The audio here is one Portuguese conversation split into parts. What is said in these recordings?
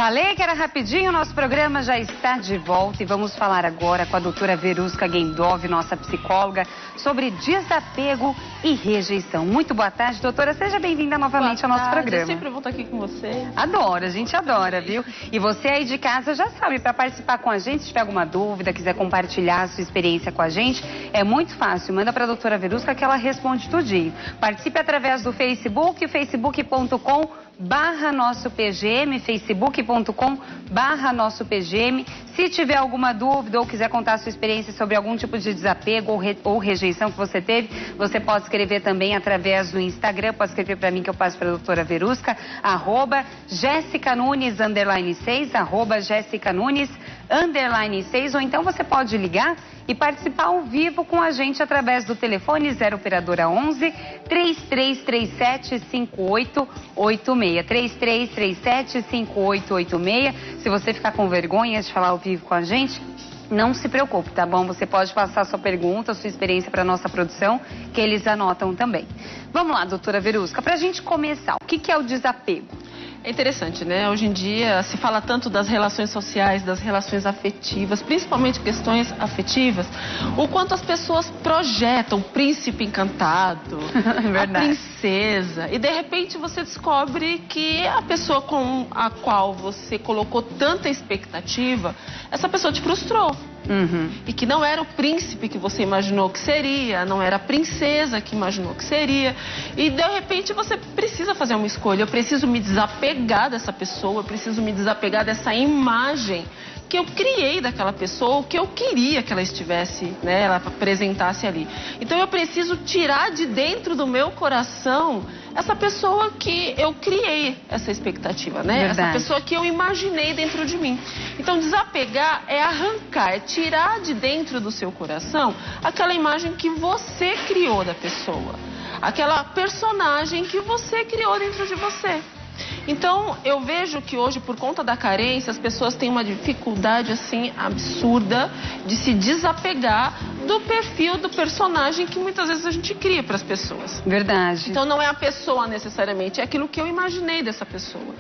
Falei que era rapidinho, nosso programa já está de volta e vamos falar agora com a doutora Verusca Gendov, nossa psicóloga, sobre desapego e rejeição. Muito boa tarde, doutora. Seja bem-vinda novamente ao nosso programa. Eu sempre vou estar aqui com você. Adoro, a gente adora, viu? E você aí de casa já sabe, para participar com a gente, se tiver alguma dúvida, quiser compartilhar a sua experiência com a gente, é muito fácil. Manda para a doutora Verusca que ela responde tudinho. Participe através do Facebook, facebook.com/nosso PGM, facebook.com/nosso PGM. Se tiver alguma dúvida ou quiser contar a sua experiência sobre algum tipo de desapego ou rejeição que você teve, você pode escrever também através do Instagram, pode escrever para mim que eu passo para a doutora Verusca, @JessicaNunes_6, @JessicaNunes_6, ou então você pode ligar e participar ao vivo com a gente através do telefone 0 operadora 11 3337 5886, 3337 5886. Se você ficar com vergonha de falar ao vivo com a gente, não se preocupe, tá bom? Você pode passar sua pergunta, sua experiência para nossa produção, que eles anotam também. Vamos lá, doutora Verusca, para a gente começar, o que é o desapego? É interessante, né? Hoje em dia se fala tanto das relações sociais, das relações afetivas, principalmente questões afetivas, o quanto as pessoas projetam o príncipe encantado, a princesa, e de repente você descobre que a pessoa com a qual você colocou tanta expectativa, essa pessoa te frustrou. E que não era o príncipe que você imaginou que seria, não era a princesa que imaginou que seria. E de repente você precisa fazer uma escolha. Eu preciso me desapegar dessa pessoa, eu preciso me desapegar dessa imagem que eu criei daquela pessoa, o que eu queria que ela estivesse, né, ela apresentasse ali. Então eu preciso tirar de dentro do meu coração essa pessoa que eu criei essa expectativa, né? Verdade. Essa pessoa que eu imaginei dentro de mim. Então desapegar é arrancar, é tirar de dentro do seu coração aquela imagem que você criou da pessoa, aquela personagem que você criou dentro de você. Então, eu vejo que hoje, por conta da carência, as pessoas têm uma dificuldade, assim, absurda de se desapegar do perfil do personagem que muitas vezes a gente cria para as pessoas. Verdade. Então, não é a pessoa necessariamente, é aquilo que eu imaginei dessa pessoa.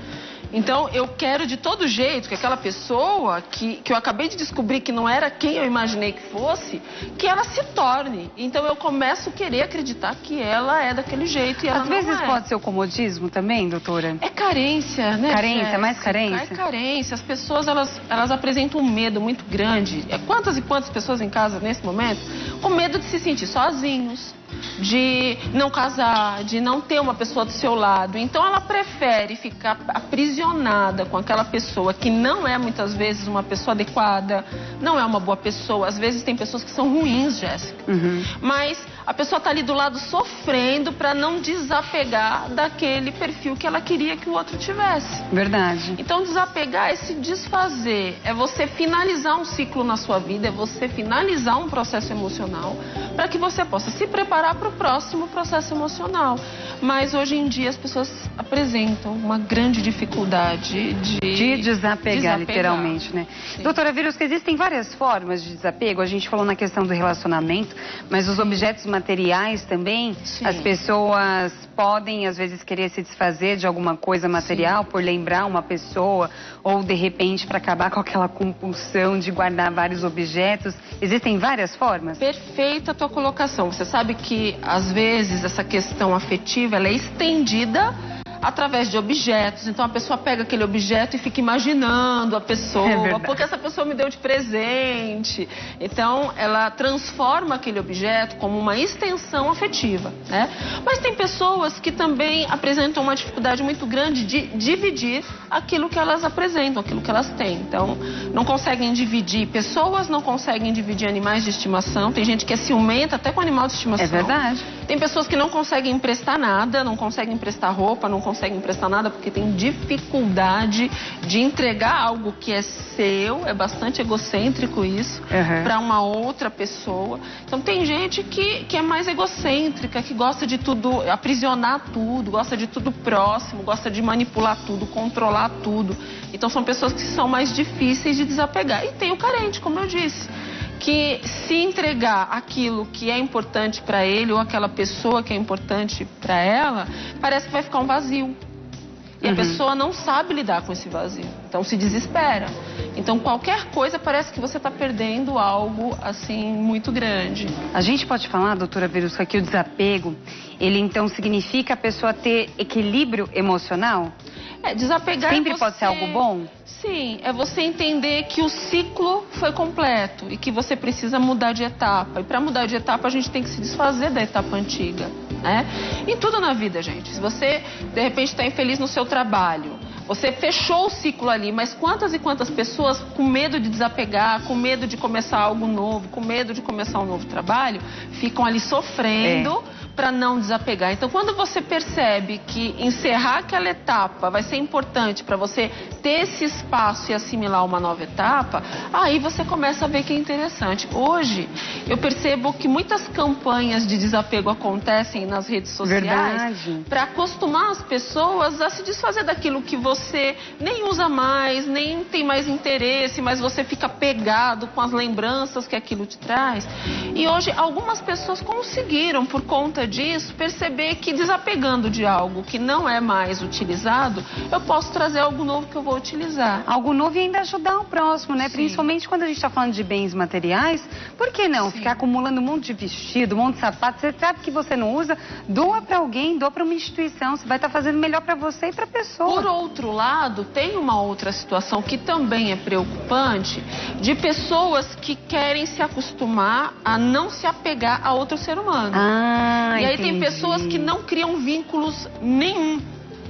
Então, eu quero de todo jeito que aquela pessoa que eu acabei de descobrir que não era quem eu imaginei que fosse, que ela se torne. Então, eu começo a querer acreditar que ela é daquele jeito e ela não é. Às vezes pode ser o comodismo também, doutora? É carência, né? Carência, mais carência? É carência. As pessoas, elas apresentam um medo muito grande. Quantas e quantas pessoas em casa, nesse momento, com medo de se sentir sozinhos, de não casar, de não ter uma pessoa do seu lado. Então ela prefere ficar aprisionada com aquela pessoa que não é muitas vezes uma pessoa adequada, não é uma boa pessoa. Às vezes tem pessoas que são ruins, Jéssica. Mas a pessoa está ali do lado sofrendo para não desapegar daquele perfil que ela queria que o outro tivesse. Verdade. Então desapegar é se desfazer, é você finalizar um ciclo na sua vida, é você finalizar um processo emocional para que você possa se preparar para o próximo processo emocional. Mas hoje em dia as pessoas apresentam uma grande dificuldade de desapegar, literalmente, né? Sim. Doutora Verusca, existem várias formas de desapego. A gente falou na questão do relacionamento, mas os objetos materiais também, Sim. As pessoas podem às vezes querer se desfazer de alguma coisa material por lembrar uma pessoa ou de repente para acabar com aquela compulsão de guardar vários objetos. Existem várias formas? Perfeita a tua colocação. Você sabe que às vezes essa questão afetiva ela é estendida através de objetos. Então a pessoa pega aquele objeto e fica imaginando a pessoa, porque essa pessoa me deu de presente. Então ela transforma aquele objeto como uma extensão afetiva, né? Mas tem pessoas que também apresentam uma dificuldade muito grande de dividir aquilo que elas apresentam, aquilo que elas têm. Então não conseguem dividir pessoas, não conseguem dividir animais de estimação. Tem gente que é ciumenta até com animal de estimação. É verdade. Tem pessoas que não conseguem emprestar nada, não conseguem emprestar roupa, não conseguem emprestar nada porque tem dificuldade de entregar algo que é seu, é bastante egocêntrico isso, para uma outra pessoa. Então tem gente que é mais egocêntrica, que gosta de tudo, aprisionar tudo, gosta de tudo próximo, gosta de manipular tudo, controlar tudo. Então são pessoas que são mais difíceis de desapegar. E tem o carente, como eu disse, que se entregar aquilo que é importante para ele ou aquela pessoa que é importante para ela, parece que vai ficar um vazio. E a pessoa não sabe lidar com esse vazio, então se desespera. Então qualquer coisa parece que você está perdendo algo assim muito grande. A gente pode falar, doutora Verusca, que o desapego, ele então significa a pessoa ter equilíbrio emocional? Desapegar sempre pode ser algo bom? Sim, é você entender que o ciclo foi completo e que você precisa mudar de etapa. E para mudar de etapa a gente tem que se desfazer da etapa antiga, né? Em tudo na vida, gente. Se você de repente está infeliz no seu trabalho, você fechou o ciclo ali, mas quantas e quantas pessoas com medo de desapegar, com medo de começar algo novo, com medo de começar um novo trabalho, ficam ali sofrendo para não desapegar. Então, quando você percebe que encerrar aquela etapa vai ser importante para você ter esse espaço e assimilar uma nova etapa, aí você começa a ver que é interessante. Hoje, eu percebo que muitas campanhas de desapego acontecem nas redes sociais para acostumar as pessoas a se desfazer daquilo que você nem usa mais, nem tem mais interesse, mas você fica pegado com as lembranças que aquilo te traz. E hoje, algumas pessoas conseguiram, por conta disso, perceber que desapegando de algo que não é mais utilizado, eu posso trazer algo novo que eu vou utilizar. Algo novo e ainda ajudar o próximo, né? Sim. Principalmente quando a gente está falando de bens materiais. Por que não? Sim. Ficar acumulando um monte de vestido, um monte de sapato. Você sabe que você não usa, doa para alguém, doa para uma instituição. Você vai estar fazendo melhor para você e para a pessoa. Por outro lado, tem uma outra situação que também é preocupante, de pessoas que querem se acostumar a não se apegar a outro ser humano. E aí tem pessoas que não criam vínculos nenhum.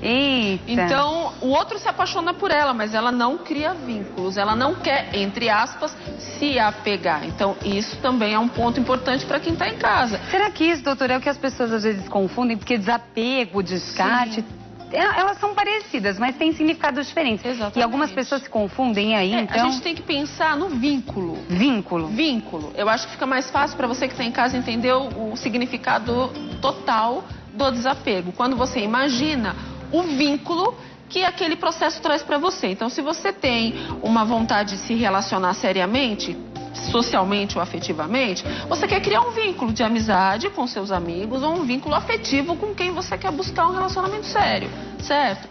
Eita. Então, o outro se apaixona por ela, mas ela não cria vínculos. Ela não quer, entre aspas, se apegar. Então, isso também é um ponto importante para quem está em casa. Será que isso, doutora, é o que as pessoas às vezes confundem? Porque desapego, descarte... Elas são parecidas, mas têm significados diferentes. Exatamente. E algumas pessoas se confundem aí, então... A gente tem que pensar no vínculo. Vínculo. Vínculo. Eu acho que fica mais fácil para você que está em casa entender o significado total do desapego. Quando você imagina o vínculo que aquele processo traz para você. Então, se você tem uma vontade de se relacionar seriamente, socialmente ou afetivamente, você quer criar um vínculo de amizade com seus amigos ou um vínculo afetivo com quem você quer buscar um relacionamento sério, certo?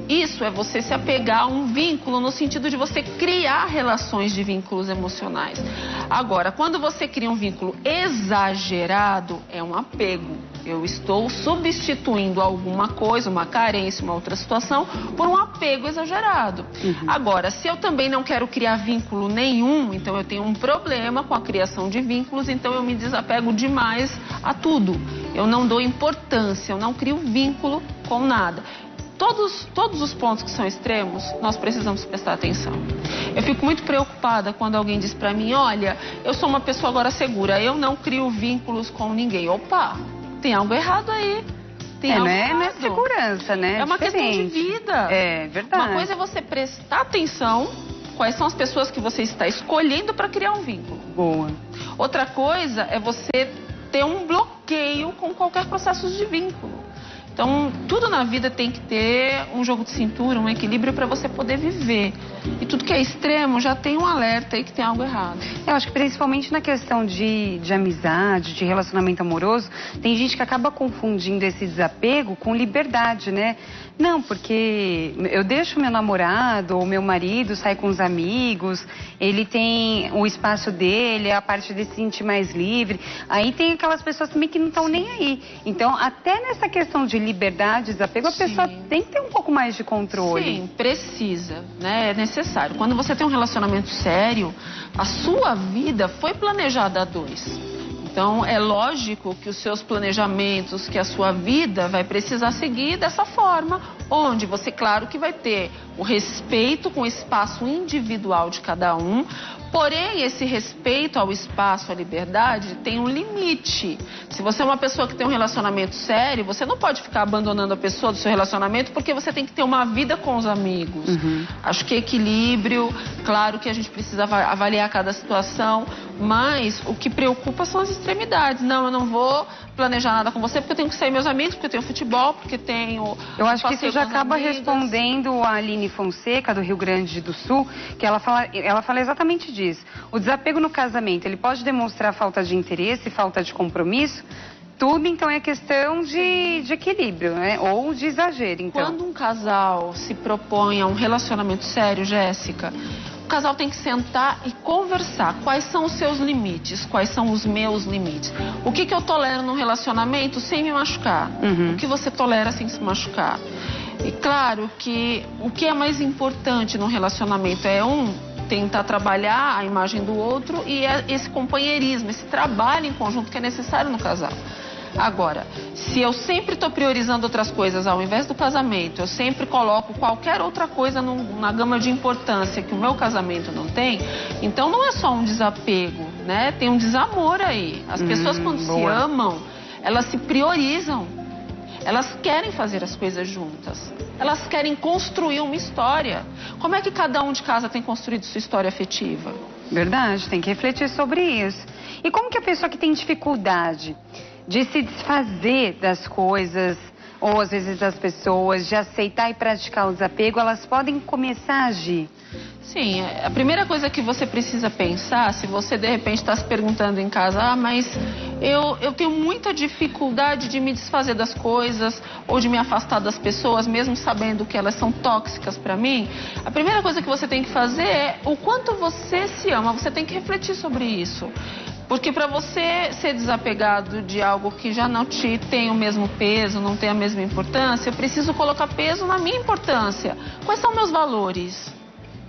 Isso é você se apegar a um vínculo no sentido de você criar relações de vínculos emocionais. Agora, quando você cria um vínculo exagerado, é um apego. Eu estou substituindo alguma coisa, uma carência, uma outra situação, por um apego exagerado. Agora, se eu também não quero criar vínculo nenhum, então eu tenho um problema com a criação de vínculos, então eu me desapego demais a tudo. Eu não dou importância, eu não crio vínculo com nada. Todos os pontos que são extremos, nós precisamos prestar atenção. Eu fico muito preocupada quando alguém diz pra mim, olha, eu sou uma pessoa agora segura, eu não crio vínculos com ninguém. Opa, tem algo errado aí. Tem algo errado. Não é segurança, né? É uma questão de vida. É verdade. Uma coisa é você prestar atenção quais são as pessoas que você está escolhendo para criar um vínculo. Boa. Outra coisa é você ter um bloqueio com qualquer processo de vínculo. Então, tudo na vida tem que ter um jogo de cintura, um equilíbrio para você poder viver. E tudo que é extremo já tem um alerta aí que tem algo errado. Eu acho que principalmente na questão de amizade, de relacionamento amoroso, tem gente que acaba confundindo esse desapego com liberdade, né? Não, porque eu deixo meu namorado ou meu marido sair com os amigos, ele tem o espaço dele, a parte de se sentir mais livre. Aí tem aquelas pessoas também que não estão nem aí. Então, até nessa questão de liberdade, desapego, a pessoa tem que ter um pouco mais de controle. Sim, precisa, né? É necessário. Quando você tem um relacionamento sério, a sua vida foi planejada a dois. Então, é lógico que os seus planejamentos, que a sua vida vai precisar seguir dessa forma, onde você, claro, que vai ter o respeito com o espaço individual de cada um, porém, esse respeito ao espaço, à liberdade, tem um limite. Se você é uma pessoa que tem um relacionamento sério, você não pode ficar abandonando a pessoa do seu relacionamento porque você tem que ter uma vida com os amigos. Acho que equilíbrio, claro que a gente precisa avaliar cada situação, mas o que preocupa são as extremidades. Não, eu não vou planejar nada com você porque eu tenho que sair meus amigos, porque eu tenho futebol, porque tenho... Eu acho que isso já acaba respondendo a Aline Fonseca, do Rio Grande do Sul, que ela fala exatamente disso. O desapego no casamento, ele pode demonstrar falta de interesse, falta de compromisso? Tudo, então, é questão de equilíbrio, né? Ou de exagero, então. Quando um casal se propõe a um relacionamento sério, Jéssica, o casal tem que sentar e conversar. Quais são os seus limites? Quais são os meus limites? O que eu tolero num relacionamento sem me machucar? O que você tolera sem se machucar? E claro que o que é mais importante no relacionamento é tentar trabalhar a imagem do outro e esse companheirismo, esse trabalho em conjunto que é necessário no casal. Agora, se eu sempre estou priorizando outras coisas ao invés do casamento, eu sempre coloco qualquer outra coisa na gama de importância que o meu casamento não tem, então não é só um desapego, né? Tem um desamor aí. As pessoas quando se amam, elas se priorizam. Elas querem fazer as coisas juntas. Elas querem construir uma história. Como é que cada um de casa tem construído sua história afetiva? Verdade, tem que refletir sobre isso. E como que a pessoa que tem dificuldade de se desfazer das coisas, ou às vezes das pessoas, de aceitar e praticar o desapego, elas podem começar a agir? Sim, a primeira coisa que você precisa pensar, se você de repente está se perguntando em casa, mas eu tenho muita dificuldade de me desfazer das coisas ou de me afastar das pessoas, mesmo sabendo que elas são tóxicas para mim, a primeira coisa que você tem que fazer é o quanto você se ama, você tem que refletir sobre isso. Porque para você ser desapegado de algo que já não te tem o mesmo peso, não tem a mesma importância, eu preciso colocar peso na minha importância. Quais são meus valores?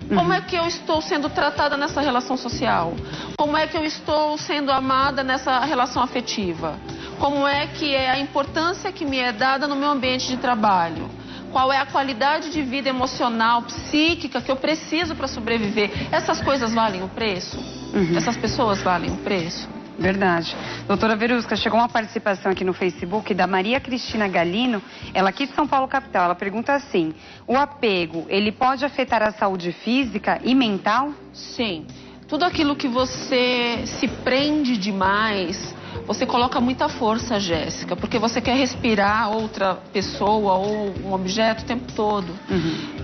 Como é que eu estou sendo tratada nessa relação social? Como é que eu estou sendo amada nessa relação afetiva? Como é que é a importância que me é dada no meu ambiente de trabalho? Qual é a qualidade de vida emocional, psíquica que eu preciso para sobreviver? Essas coisas valem o preço? Essas pessoas valem o preço? Verdade. Doutora Verusca, chegou uma participação aqui no Facebook da Maria Cristina Galino, ela aqui de São Paulo, capital. Ela pergunta assim: o apego, ele pode afetar a saúde física e mental? Sim. Tudo aquilo que você se prende demais, você coloca muita força, Jéssica, porque você quer respirar outra pessoa ou um objeto o tempo todo.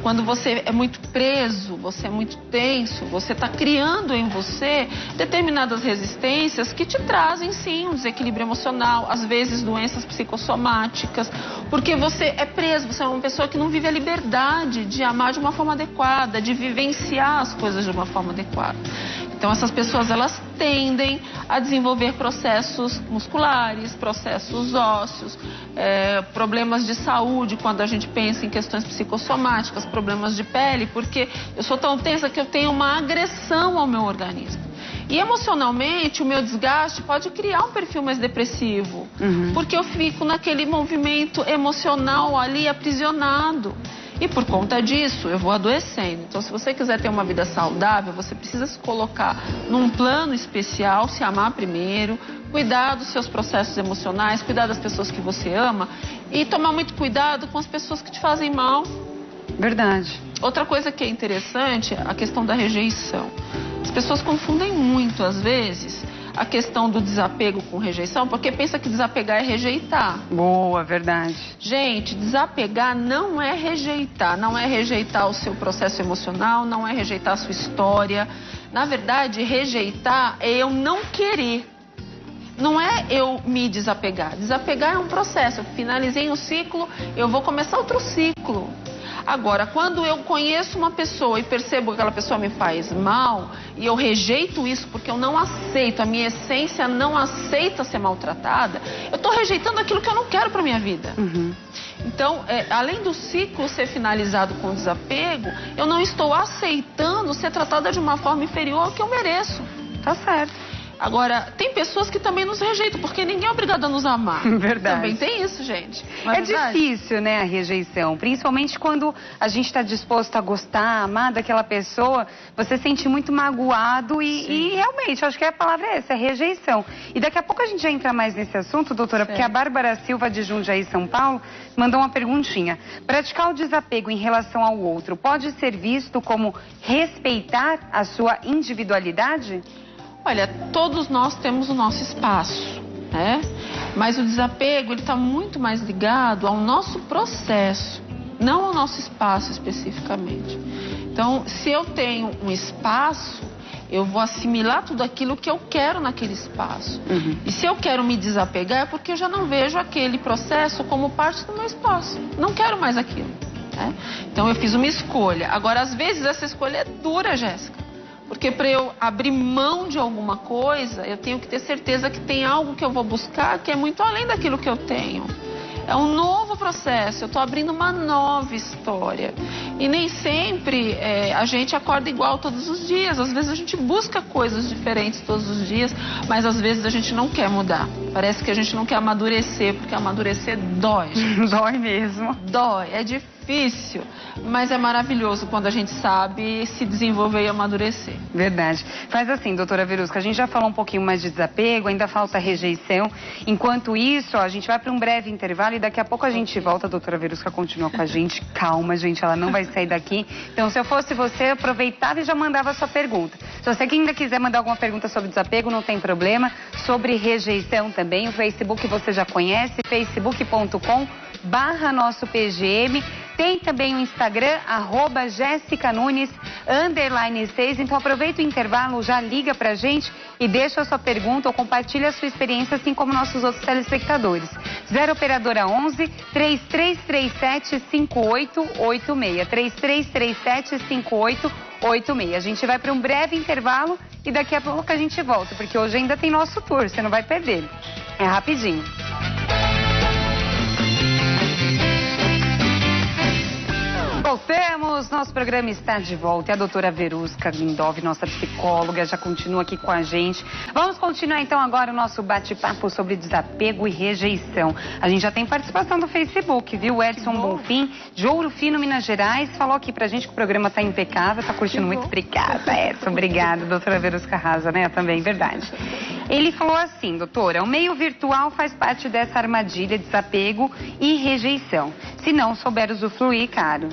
Quando você é muito preso, você é muito tenso, você está criando em você determinadas resistências que te trazem, sim, um desequilíbrio emocional, às vezes doenças psicossomáticas, porque você é preso, você é uma pessoa que não vive a liberdade de amar de uma forma adequada, de vivenciar as coisas de uma forma adequada. Então, essas pessoas, elas tendem a desenvolver processos musculares, processos ósseos, problemas de saúde, quando a gente pensa em questões psicossomáticas, problemas de pele, porque eu sou tão tensa que eu tenho uma agressão ao meu organismo. E emocionalmente, o meu desgaste pode criar um perfil mais depressivo, porque eu fico naquele movimento emocional ali aprisionado. E por conta disso, eu vou adoecendo. Então, se você quiser ter uma vida saudável, você precisa se colocar num plano especial, se amar primeiro, cuidar dos seus processos emocionais, cuidar das pessoas que você ama e tomar muito cuidado com as pessoas que te fazem mal. Verdade. Outra coisa que é interessante é a questão da rejeição. As pessoas confundem muito, às vezes, a questão do desapego com rejeição, porque pensa que desapegar é rejeitar. Boa, verdade. Gente, desapegar não é rejeitar o seu processo emocional, não é rejeitar a sua história. Na verdade, rejeitar é eu não querer. Não é eu me desapegar. Desapegar é um processo. Eu finalizei um ciclo, eu vou começar outro ciclo. Agora, quando eu conheço uma pessoa e percebo que aquela pessoa me faz mal e eu rejeito isso porque eu não aceito, a minha essência não aceita ser maltratada, eu estou rejeitando aquilo que eu não quero para minha vida. Então, além do ciclo ser finalizado com desapego, eu não estou aceitando ser tratada de uma forma inferior ao que eu mereço. Tá certo. Agora, tem pessoas que também nos rejeitam, porque ninguém é obrigado a nos amar. Verdade. Também tem isso, gente. É difícil, né, a rejeição. Principalmente quando a gente está disposto a gostar, amar daquela pessoa, você se sente muito magoado e realmente, eu acho que a palavra é essa, é rejeição. E daqui a pouco a gente já entra mais nesse assunto, doutora, porque a Bárbara Silva de Jundiaí, São Paulo, mandou uma perguntinha. Praticar o desapego em relação ao outro pode ser visto como respeitar a sua individualidade? Olha, todos nós temos o nosso espaço, né? Mas o desapego, ele está muito mais ligado ao nosso processo, não ao nosso espaço especificamente. Então, se eu tenho um espaço, eu vou assimilar tudo aquilo que eu quero naquele espaço. E se eu quero me desapegar, é porque eu já não vejo aquele processo como parte do meu espaço. Não quero mais aquilo. Né? Então eu fiz uma escolha. Agora, às vezes, essa escolha é dura, Jéssica. Porque para eu abrir mão de alguma coisa, eu tenho que ter certeza que tem algo que eu vou buscar que é muito além daquilo que eu tenho. É um novo processo, eu estou abrindo uma nova história. E nem sempre a gente acorda igual todos os dias. Às vezes a gente busca coisas diferentes todos os dias, mas às vezes a gente não quer mudar. Parece que a gente não quer amadurecer, porque amadurecer dói, gente. Dói mesmo. Dói, é difícil, mas é maravilhoso quando a gente sabe se desenvolver e amadurecer. Verdade. Faz assim, doutora Verusca, a gente já falou um pouquinho mais de desapego, ainda falta rejeição. Enquanto isso, ó, a gente vai para um breve intervalo e daqui a pouco a gente volta. A doutora Verusca continua com a gente. Calma, gente, ela não vai sair daqui. Então, se eu fosse você, aproveitava e já mandava a sua pergunta. Se você ainda quiser mandar alguma pergunta sobre desapego, não tem problema. Sobre rejeição também, o Facebook você já conhece, facebook.com/nosso PGM. Tem também o Instagram, @JessicaNunes_6. Então aproveita o intervalo, já liga pra gente e deixa a sua pergunta ou compartilha a sua experiência, assim como nossos outros telespectadores. 0 operadora 11 3337 5886. 3337 5886. A gente vai para um breve intervalo e daqui a pouco a gente volta, porque hoje ainda tem nosso tour, você não vai perder. É rapidinho. Voltamos, nosso programa está de volta e a doutora Verusca Lindov, nossa psicóloga, já continua aqui com a gente. Vamos continuar então agora o nosso bate-papo sobre desapego e rejeição. A gente já tem participação do Facebook, viu? O Edson Bonfim, de Ouro Fino, Minas Gerais, falou aqui pra gente que o programa tá impecável, tá curtindo muito. Obrigada, Edson, obrigada. Doutora Verusca arrasa, né? Também, verdade. Ele falou assim, doutora, o meio virtual faz parte dessa armadilha de desapego e rejeição. Se não souber usufruir, claro.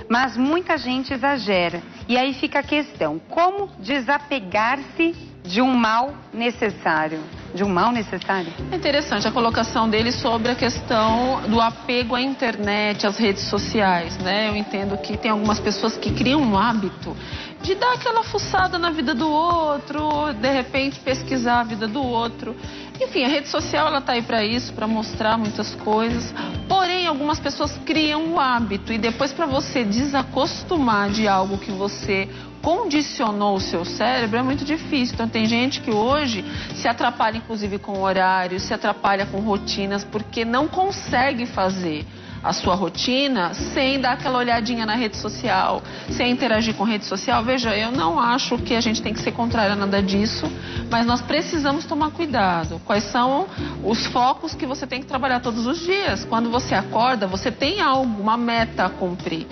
Mas muita gente exagera. E aí fica a questão, como desapegar-se de um mal necessário? De um mal necessário? É interessante a colocação dele sobre a questão do apego à internet, às redes sociais, né? Eu entendo que tem algumas pessoas que criam um hábito de dar aquela fuçada na vida do outro, de repente pesquisar a vida do outro. Enfim, a rede social ela tá aí para isso, para mostrar muitas coisas. Porém, algumas pessoas criam um hábito e depois para você desacostumar de algo que você condicionou o seu cérebro é muito difícil. Então tem gente que hoje se atrapalha inclusive com horários, se atrapalha com rotinas porque não consegue fazer a sua rotina sem dar aquela olhadinha na rede social, sem interagir com rede social. Veja, eu não acho que a gente tem que ser contrário a nada disso, mas nós precisamos tomar cuidado. Quais são os focos que você tem que trabalhar todos os dias? Quando você acorda, você tem algo, uma meta a cumprir.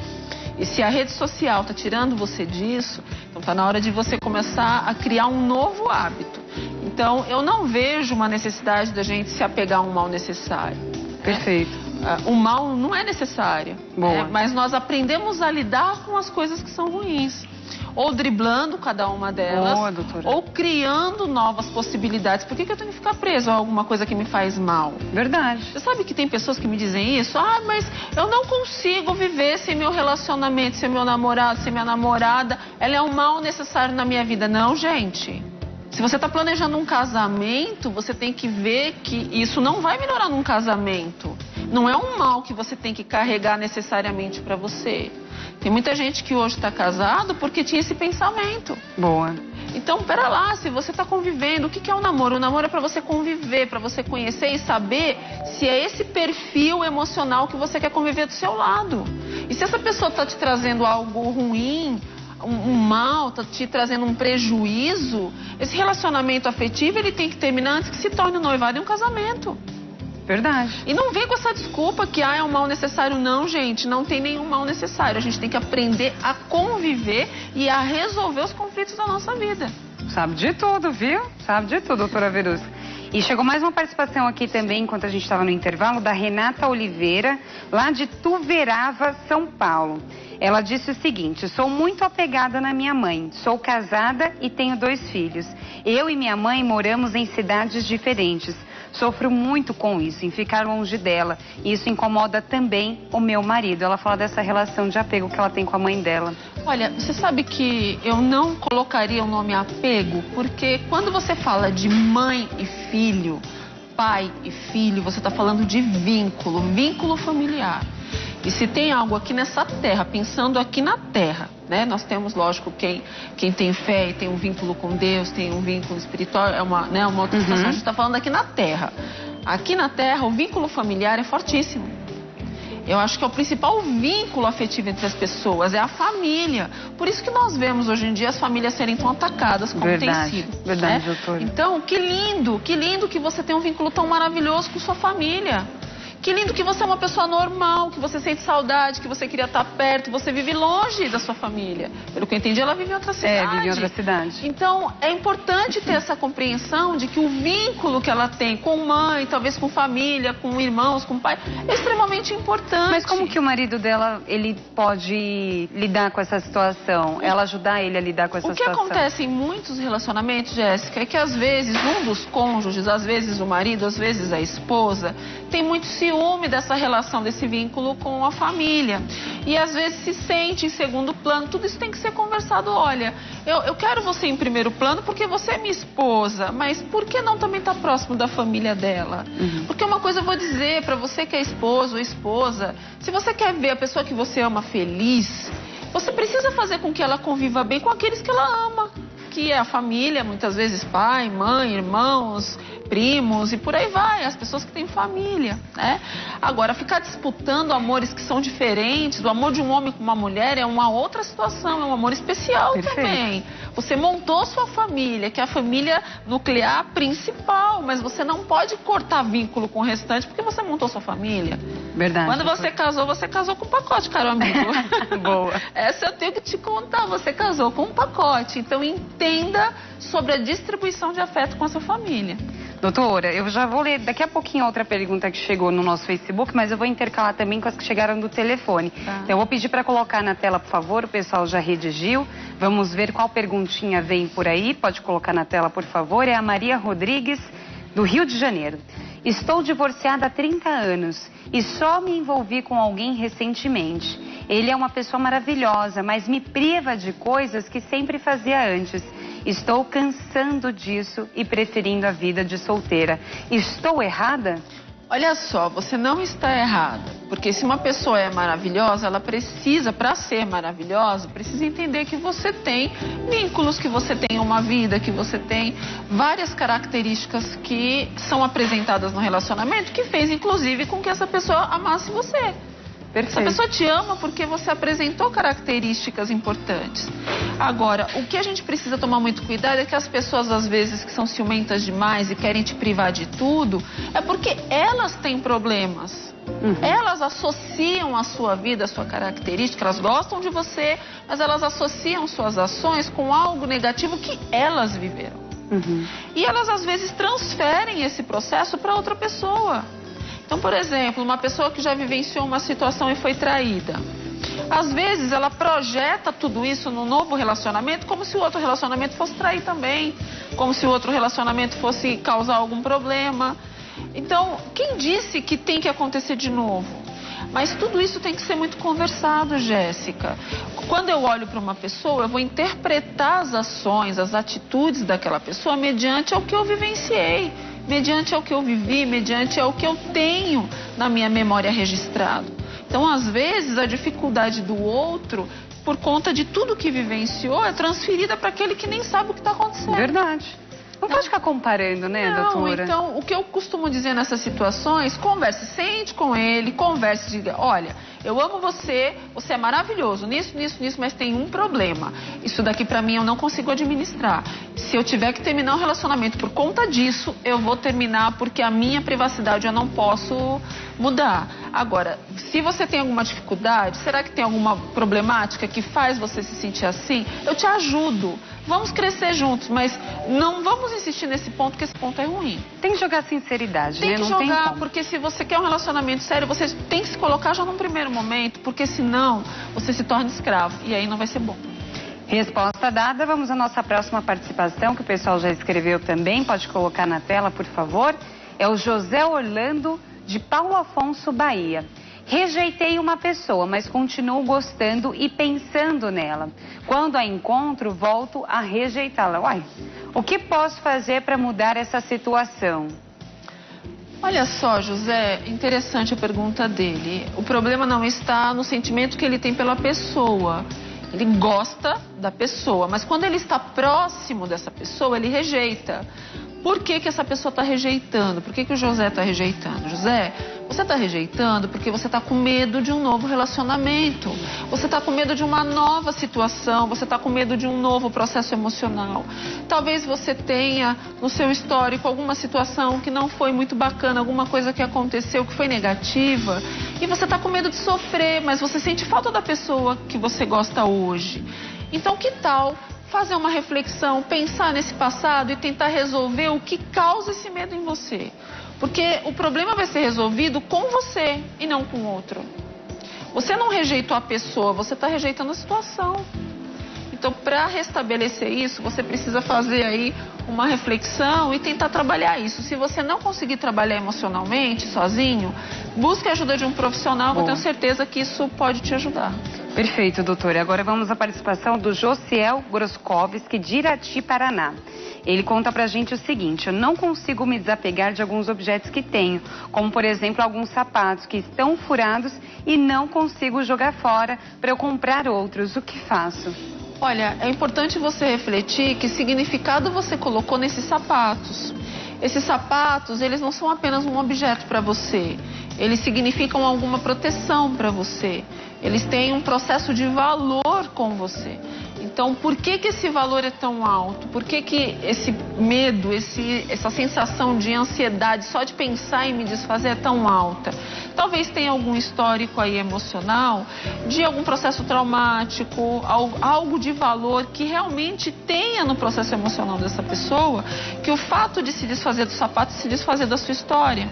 E se a rede social está tirando você disso, então está na hora de você começar a criar um novo hábito. Então, eu não vejo uma necessidade da gente se apegar a um mal necessário. Perfeito. O mal não é necessário, né? Mas nós aprendemos a lidar com as coisas que são ruins. Ou driblando cada uma delas, ou criando novas possibilidades. Por que eu tenho que ficar preso a alguma coisa que me faz mal? Verdade. Você sabe que tem pessoas que me dizem isso? Ah, mas eu não consigo viver sem meu relacionamento, sem meu namorado, sem minha namorada. Ela é um mal necessário na minha vida. Não, gente. Se você está planejando um casamento, você tem que ver que isso não vai melhorar num casamento. Não é um mal que você tem que carregar necessariamente para você. Tem muita gente que hoje está casado porque tinha esse pensamento. Boa. Então, pera lá, se você está convivendo, o que é o namoro? O namoro é para você conviver, para você conhecer e saber se é esse perfil emocional que você quer conviver do seu lado. E se essa pessoa está te trazendo algo ruim, um mal, está te trazendo um prejuízo, esse relacionamento afetivo ele tem que terminar antes que se torne um noivado e um casamento. Verdade. E não vem com essa desculpa que é um mal necessário. Não, gente, não tem nenhum mal necessário. A gente tem que aprender a conviver e a resolver os conflitos da nossa vida. Sabe de tudo, viu? Sabe de tudo, doutora Verusca. E chegou mais uma participação aqui também, enquanto a gente estava no intervalo, da Renata Oliveira, lá de Tuverava, São Paulo. Ela disse o seguinte: sou muito apegada na minha mãe, sou casada e tenho 2 filhos. Eu e minha mãe moramos em cidades diferentes. Sofro muito com isso, em ficar longe dela. E isso incomoda também o meu marido. Ela fala dessa relação de apego que ela tem com a mãe dela. Olha, você sabe que eu não colocaria o nome apego, porque quando você fala de mãe e filho, pai e filho, você está falando de vínculo familiar. E se tem algo aqui nessa terra, pensando aqui na terra, né? Nós temos, lógico, quem tem fé e tem um vínculo com Deus, tem um vínculo espiritual, é uma outra situação. A gente está falando aqui na terra. Aqui na terra, o vínculo familiar é fortíssimo. Eu acho que é o principal vínculo afetivo entre as pessoas, é a família. Por isso que nós vemos hoje em dia as famílias serem tão atacadas como tem sido. Verdade, né? doutora. Então, que lindo que você tem um vínculo tão maravilhoso com sua família. Que lindo que você é uma pessoa normal, que você sente saudade, que você queria estar perto, você vive longe da sua família. Pelo que eu entendi, ela vive em outra cidade. Vive em outra cidade. Então, é importante ter essa compreensão de que o vínculo que ela tem com mãe, talvez com família, com irmãos, com pai, é extremamente importante. Mas como que o marido dela, ele pode lidar com essa situação? Ela ajudar ele a lidar com essa situação? O que acontece em muitos relacionamentos, Jéssica, é que às vezes um dos cônjuges, às vezes o marido, às vezes a esposa, tem muito ciúme dessa relação, desse vínculo com a família. E às vezes se sente em segundo plano. Tudo isso tem que ser conversado. Olha, eu quero você em primeiro plano porque você é minha esposa, mas por que não também estar próximo da família dela? Porque uma coisa eu vou dizer para você que é esposo ou esposa, se você quer ver a pessoa que você ama feliz, você precisa fazer com que ela conviva bem com aqueles que ela ama, que é a família, muitas vezes pai, mãe, irmãos, primos e por aí vai, as pessoas que têm família, né? Agora, ficar disputando amores que são diferentes, do amor de um homem com uma mulher é uma outra situação, é um amor especial. Perfeito. Também. Você montou sua família, que é a família nuclear principal, mas você não pode cortar vínculo com o restante porque você montou sua família. Verdade. Quando você casou com um pacote, caro amigo. Boa. Essa eu tenho que te contar, você casou com um pacote, então entenda sobre a distribuição de afeto com a sua família. Doutora, eu já vou ler daqui a pouquinho outra pergunta que chegou no nosso Facebook, mas eu vou intercalar também com as que chegaram do telefone. Tá. Então eu vou pedir para colocar na tela, por favor, o pessoal já redigiu. Vamos ver qual perguntinha vem por aí. Pode colocar na tela, por favor. É a Maria Rodrigues, do Rio de Janeiro. Estou divorciada há 30 anos e só me envolvi com alguém recentemente. Ele é uma pessoa maravilhosa, mas me priva de coisas que sempre fazia antes. Estou cansando disso e preferindo a vida de solteira. Estou errada? Olha só, você não está errada. Porque se uma pessoa é maravilhosa, ela precisa, para ser maravilhosa, precisa entender que você tem vínculos, que você tem uma vida, que você tem várias características que são apresentadas no relacionamento, que fez, inclusive, com que essa pessoa amasse você. Perfeito. Essa pessoa te ama porque você apresentou características importantes. Agora, o que a gente precisa tomar muito cuidado é que as pessoas, às vezes, que são ciumentas demais e querem te privar de tudo, é porque elas têm problemas. Elas associam a sua vida, a sua característica, elas gostam de você, mas elas associam suas ações com algo negativo que elas viveram. E elas, às vezes, transferem esse processo para outra pessoa. Então, por exemplo, uma pessoa que já vivenciou uma situação e foi traída. Às vezes ela projeta tudo isso no novo relacionamento como se o outro relacionamento fosse trair também, como se o outro relacionamento fosse causar algum problema. Então, quem disse que tem que acontecer de novo? Mas tudo isso tem que ser muito conversado, Jéssica. Quando eu olho para uma pessoa, eu vou interpretar as ações, as atitudes daquela pessoa mediante ao que eu vivenciei, mediante ao que eu vivi, mediante ao que eu tenho na minha memória registrado. Então, às vezes, a dificuldade do outro, por conta de tudo que vivenciou, é transferida para aquele que nem sabe o que está acontecendo. Verdade. Não pode ficar comparando, né, doutora? Então, o que eu costumo dizer nessas situações, converse, sente com ele, converse, diga, olha, eu amo você, você é maravilhoso, nisso, mas tem um problema. Isso daqui pra mim eu não consigo administrar. Se eu tiver que terminar um relacionamento por conta disso, eu vou terminar porque a minha privacidade eu não posso mudar. Agora, se você tem alguma dificuldade, será que tem alguma problemática que faz você se sentir assim? Eu te ajudo. Vamos crescer juntos, mas não vamos insistir nesse ponto, porque esse ponto é ruim. Tem que jogar sinceridade, né? Tem que jogar, porque se você quer um relacionamento sério, você tem que se colocar já num primeiro momento, porque senão você se torna escravo e aí não vai ser bom. Resposta dada, vamos à nossa próxima participação, que o pessoal já escreveu também, pode colocar na tela, por favor. É o José Orlando, de Paulo Afonso, Bahia. Rejeitei uma pessoa, mas continuo gostando e pensando nela. Quando a encontro, volto a rejeitá-la. Uai, o que posso fazer para mudar essa situação? Olha só, José, interessante a pergunta dele. O problema não está no sentimento que ele tem pela pessoa. Ele gosta da pessoa, mas quando ele está próximo dessa pessoa, ele rejeita. Por que que essa pessoa está rejeitando? Por que que o José está rejeitando? José, você está rejeitando porque você está com medo de um novo relacionamento. Você está com medo de uma nova situação. Você está com medo de um novo processo emocional. Talvez você tenha no seu histórico alguma situação que não foi muito bacana, alguma coisa que aconteceu que foi negativa. E você está com medo de sofrer, mas você sente falta da pessoa que você gosta hoje. Então, que tal fazer uma reflexão, pensar nesse passado e tentar resolver o que causa esse medo em você? Porque o problema vai ser resolvido com você e não com o outro. Você não rejeitou a pessoa, você está rejeitando a situação. Então, para restabelecer isso, você precisa fazer aí uma reflexão e tentar trabalhar isso. Se você não conseguir trabalhar emocionalmente, sozinho, busque a ajuda de um profissional, eu tenho certeza que isso pode te ajudar. Perfeito, doutora. Agora vamos à participação do Josiel Groskovski, de Irati, Paraná. Ele conta pra gente o seguinte: eu não consigo me desapegar de alguns objetos que tenho, como por exemplo alguns sapatos que estão furados e não consigo jogar fora para eu comprar outros. O que faço? Olha, é importante você refletir que significado você colocou nesses sapatos. Esses sapatos, eles não são apenas um objeto para você. Eles significam alguma proteção para você. Eles têm um processo de valor com você. Então, por que que esse valor é tão alto? Por que que esse medo, essa sensação de ansiedade só de pensar em me desfazer é tão alta? Talvez tenha algum histórico aí emocional de algum processo traumático, algo de valor que realmente tenha no processo emocional dessa pessoa, que o fato de se desfazer do sapato é se desfazer da sua história.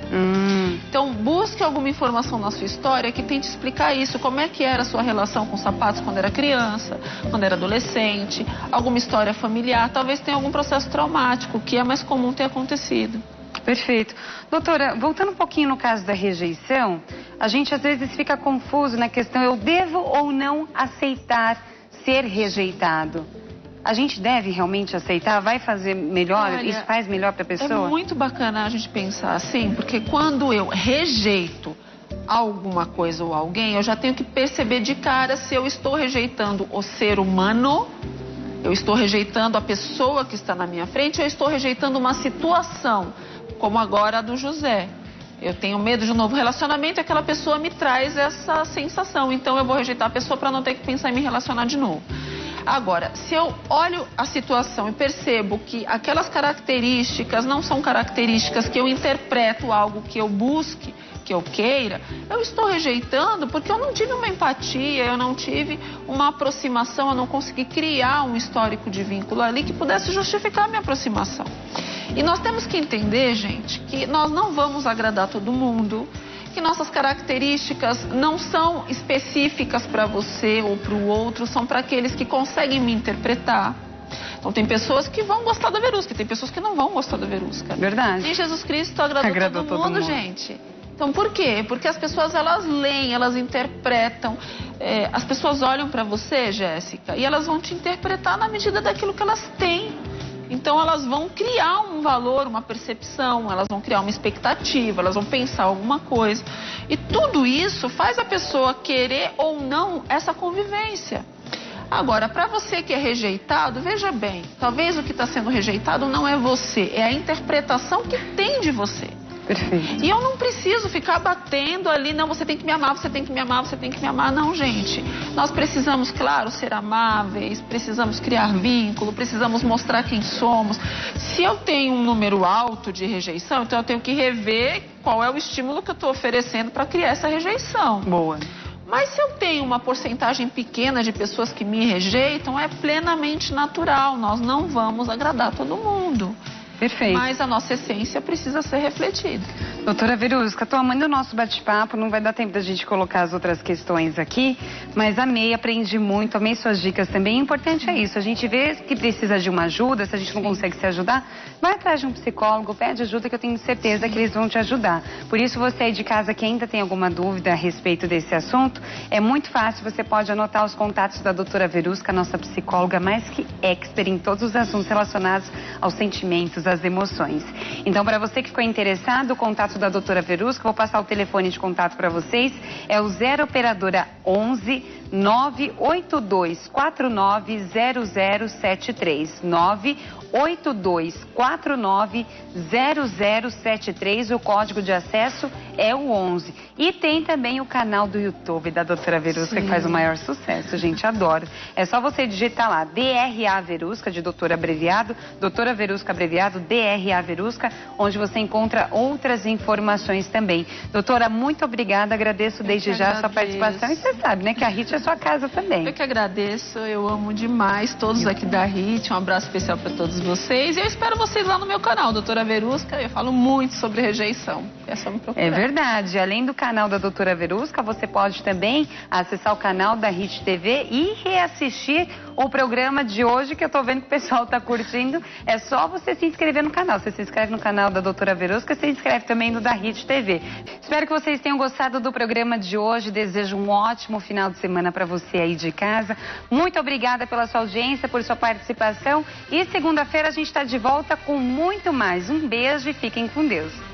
Então, busque alguma informação na sua história que tente explicar isso. Como é que era a sua relação com sapatos quando era criança, quando era adolescente, alguma história familiar. Talvez tenha algum processo traumático, que é mais comum ter acontecido. Perfeito. Doutora, voltando um pouquinho no caso da rejeição, a gente às vezes fica confuso na questão: eu devo ou não aceitar ser rejeitado? A gente deve realmente aceitar? Vai fazer melhor? Olha, isso faz melhor para a pessoa? É muito bacana a gente pensar assim, porque quando eu rejeito alguma coisa ou alguém, eu já tenho que perceber de cara se eu estou rejeitando o ser humano, eu estou rejeitando a pessoa que está na minha frente, ou eu estou rejeitando uma situação, como agora a do José. Eu tenho medo de um novo relacionamento e aquela pessoa me traz essa sensação, então eu vou rejeitar a pessoa para não ter que pensar em me relacionar de novo. Agora, se eu olho a situação e percebo que aquelas características não são características que eu interpreto algo que eu busque, que eu queira, eu estou rejeitando porque eu não tive uma empatia, eu não tive uma aproximação, eu não consegui criar um histórico de vínculo ali que pudesse justificar a minha aproximação. E nós temos que entender, gente, que nós não vamos agradar todo mundo, que nossas características não são específicas para você ou para o outro, são para aqueles que conseguem me interpretar. Então tem pessoas que vão gostar da Verusca, tem pessoas que não vão gostar da Verusca. Verdade. E Jesus Cristo agradou todo mundo, gente. Então por quê? Porque as pessoas, elas leem, elas interpretam. As pessoas olham para você, Jéssica, e elas vão te interpretar na medida daquilo que elas têm. Então elas vão criar um valor, uma percepção, elas vão criar uma expectativa, elas vão pensar alguma coisa. E tudo isso faz a pessoa querer ou não essa convivência. Agora, para você que é rejeitado, veja bem, talvez o que está sendo rejeitado não é você, é a interpretação que tem de você. Perfeito. E eu não preciso ficar batendo ali, não, você tem que me amar, você tem que me amar, você tem que me amar. Não, gente. Nós precisamos, claro, ser amáveis, precisamos criar vínculo, precisamos mostrar quem somos. Se eu tenho um número alto de rejeição, então eu tenho que rever qual é o estímulo que eu estou oferecendo para criar essa rejeição. Boa. Mas se eu tenho uma porcentagem pequena de pessoas que me rejeitam, é plenamente natural. Nós não vamos agradar todo mundo. Perfeito. Mas a nossa essência precisa ser refletida. Doutora Verusca, tô amando o nosso bate-papo, não vai dar tempo da gente colocar as outras questões aqui, mas amei, aprendi muito, amei suas dicas também. O importante é isso, a gente vê que precisa de uma ajuda, se a gente não consegue se ajudar, vai atrás de um psicólogo, pede ajuda que eu tenho certeza que eles vão te ajudar. Por isso, você aí de casa que ainda tem alguma dúvida a respeito desse assunto, é muito fácil, você pode anotar os contatos da doutora Verusca, nossa psicóloga mais que expert em todos os assuntos relacionados aos sentimentos, às emoções. Então, para você que ficou interessado, o contato da doutora Verusca, vou passar o telefone de contato para vocês, é o 0 operadora 11 982490073 982490073, o código de acesso é o 11. E tem também o canal do YouTube da doutora Verusca, que faz o maior sucesso, gente, adoro. É só você digitar lá, DRA Verusca, de doutora abreviado, doutora Verusca abreviado, DRA Verusca, onde você encontra outras informações também. Doutora, muito obrigada, agradeço desde já a sua participação. E você sabe, né, que a RIT é sua casa também. Eu que agradeço, eu amo demais todos aqui da RIT, um abraço especial para todos vocês. E eu espero vocês lá no meu canal, doutora Verusca. Eu falo muito sobre rejeição. É só me procurar. É verdade. Além do canal da doutora Verusca, você pode também acessar o canal da RIT TV e reassistir o programa de hoje, que eu tô vendo que o pessoal tá curtindo. É só você se inscrever no canal. Você se inscreve no canal da doutora Verusca, você se inscreve também no da RIT TV. Espero que vocês tenham gostado do programa de hoje. Desejo um ótimo final de semana para você aí de casa. Muito obrigada pela sua audiência, por sua participação. E segunda-feira a gente está de volta com muito mais. Um beijo e fiquem com Deus.